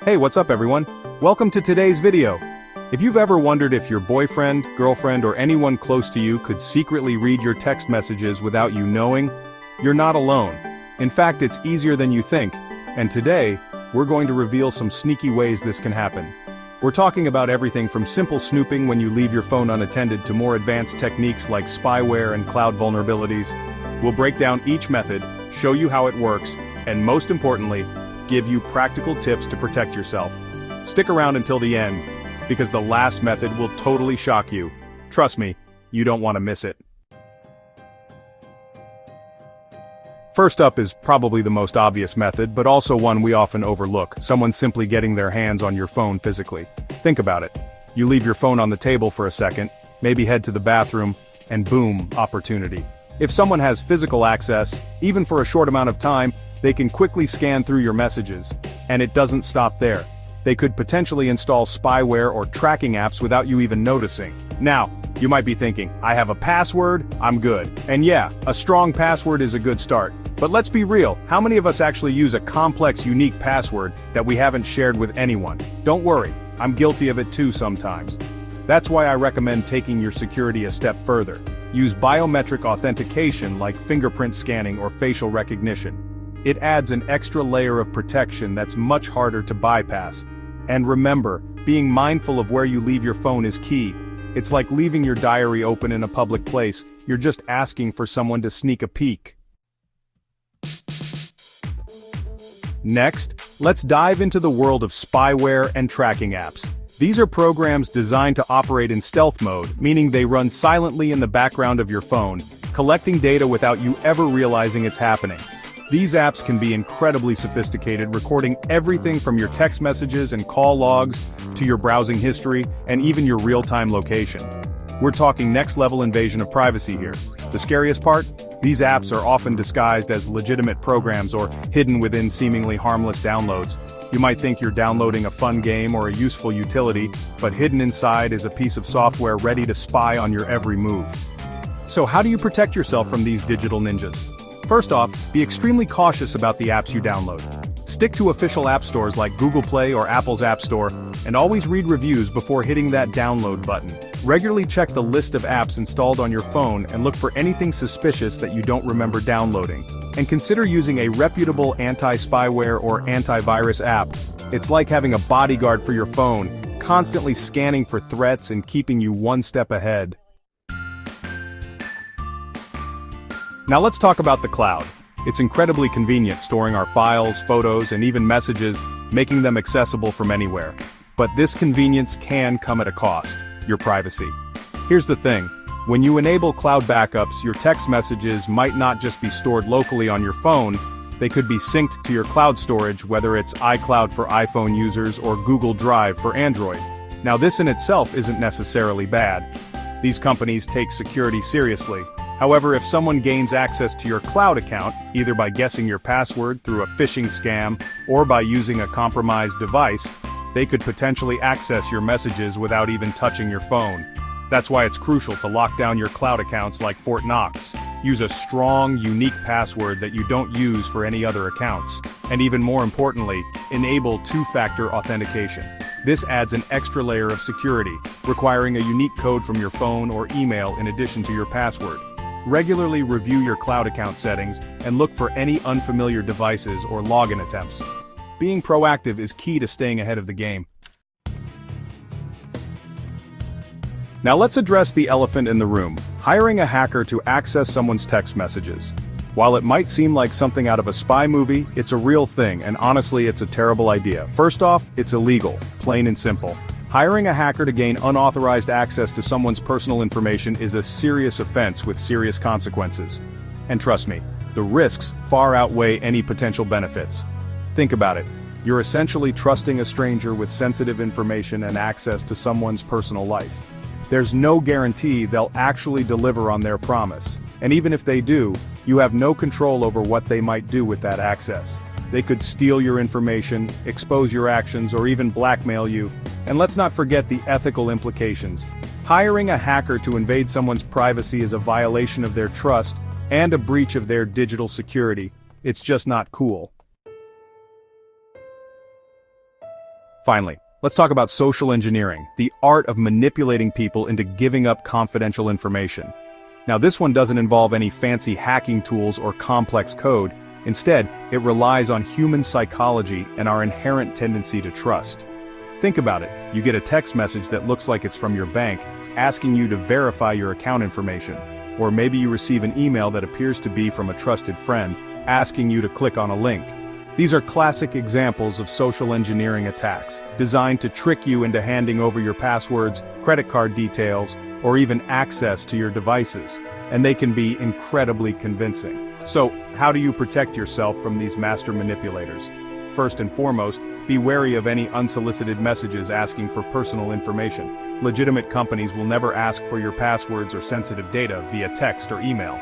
Hey, what's up everyone? Welcome to today's video. If you've ever wondered if your boyfriend, girlfriend, or anyone close to you could secretly read your text messages without you knowing, you're not alone. In fact, it's easier than you think, and today, we're going to reveal some sneaky ways this can happen. We're talking about everything from simple snooping when you leave your phone unattended to more advanced techniques like spyware and cloud vulnerabilities. We'll break down each method, show you how it works, and most importantly, give you practical tips to protect yourself. Stick around until the end, because the last method will totally shock you. Trust me, you don't want to miss it. First up is probably the most obvious method, but also one we often overlook: someone simply getting their hands on your phone physically. Think about it. You leave your phone on the table for a second, maybe head to the bathroom, and boom, opportunity. If someone has physical access, even for a short amount of time, they can quickly scan through your messages. And it doesn't stop there. They could potentially install spyware or tracking apps without you even noticing. Now, you might be thinking, I have a password, I'm good. And yeah, a strong password is a good start. But let's be real, how many of us actually use a complex, unique password that we haven't shared with anyone? Don't worry, I'm guilty of it too sometimes. That's why I recommend taking your security a step further. Use biometric authentication like fingerprint scanning or facial recognition. It adds an extra layer of protection that's much harder to bypass. And remember, being mindful of where you leave your phone is key. It's like leaving your diary open in a public place. You're just asking for someone to sneak a peek. Next, let's dive into the world of spyware and tracking apps. These are programs designed to operate in stealth mode, meaning they run silently in the background of your phone, collecting data without you ever realizing it's happening. These apps can be incredibly sophisticated, recording everything from your text messages and call logs to your browsing history and even your real-time location. We're talking next-level invasion of privacy here. The scariest part? These apps are often disguised as legitimate programs or hidden within seemingly harmless downloads. You might think you're downloading a fun game or a useful utility, but hidden inside is a piece of software ready to spy on your every move. So how do you protect yourself from these digital ninjas? First off, be extremely cautious about the apps you download. Stick to official app stores like Google Play or Apple's App Store, and always read reviews before hitting that download button. Regularly check the list of apps installed on your phone and look for anything suspicious that you don't remember downloading. And consider using a reputable anti-spyware or antivirus app. It's like having a bodyguard for your phone, constantly scanning for threats and keeping you one step ahead. Now let's talk about the cloud. It's incredibly convenient storing our files, photos, and even messages, making them accessible from anywhere. But this convenience can come at a cost: your privacy. Here's the thing. When you enable cloud backups, your text messages might not just be stored locally on your phone, they could be synced to your cloud storage, whether it's iCloud for iPhone users or Google Drive for Android. Now this in itself isn't necessarily bad. These companies take security seriously. However, if someone gains access to your cloud account, either by guessing your password through a phishing scam or by using a compromised device, they could potentially access your messages without even touching your phone. That's why it's crucial to lock down your cloud accounts like Fort Knox. Use a strong, unique password that you don't use for any other accounts. And even more importantly, enable two-factor authentication. This adds an extra layer of security, requiring a unique code from your phone or email in addition to your password. Regularly review your cloud account settings and look for any unfamiliar devices or login attempts. Being proactive is key to staying ahead of the game. Now let's address the elephant in the room: hiring a hacker to access someone's text messages. While it might seem like something out of a spy movie, it's a real thing, and honestly, it's a terrible idea. First off, it's illegal, plain and simple. Hiring a hacker to gain unauthorized access to someone's personal information is a serious offense with serious consequences. And trust me, the risks far outweigh any potential benefits. Think about it. You're essentially trusting a stranger with sensitive information and access to someone's personal life. There's no guarantee they'll actually deliver on their promise. And even if they do, you have no control over what they might do with that access. They could steal your information, expose your actions, or even blackmail you. And let's not forget the ethical implications. Hiring a hacker to invade someone's privacy is a violation of their trust and a breach of their digital security. It's just not cool. Finally, let's talk about social engineering, the art of manipulating people into giving up confidential information. Now this one doesn't involve any fancy hacking tools or complex code. Instead, it relies on human psychology and our inherent tendency to trust. Think about it. You get a text message that looks like it's from your bank, asking you to verify your account information. Or maybe you receive an email that appears to be from a trusted friend, asking you to click on a link. These are classic examples of social engineering attacks, designed to trick you into handing over your passwords, credit card details, or even access to your devices. And they can be incredibly convincing. So, how do you protect yourself from these master manipulators? First and foremost, be wary of any unsolicited messages asking for personal information. Legitimate companies will never ask for your passwords or sensitive data via text or email.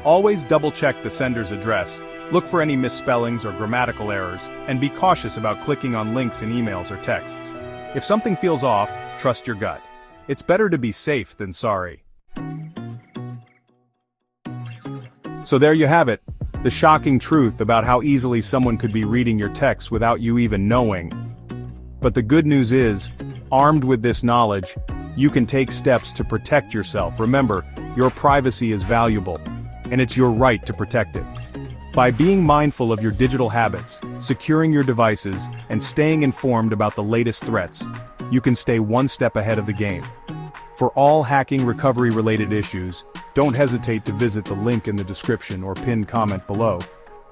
Always double-check the sender's address, look for any misspellings or grammatical errors, and be cautious about clicking on links in emails or texts. If something feels off, trust your gut. It's better to be safe than sorry. So there you have it, the shocking truth about how easily someone could be reading your texts without you even knowing. But the good news is, armed with this knowledge, you can take steps to protect yourself. Remember, your privacy is valuable, and it's your right to protect it. By being mindful of your digital habits, securing your devices, and staying informed about the latest threats, you can stay one step ahead of the game. For all hacking recovery-related issues, don't hesitate to visit the link in the description or pinned comment below.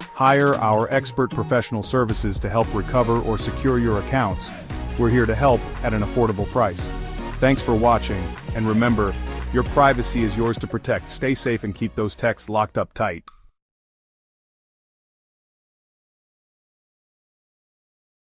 Hire our expert professional services to help recover or secure your accounts. We're here to help at an affordable price. Thanks for watching, and remember, your privacy is yours to protect. Stay safe and keep those texts locked up tight.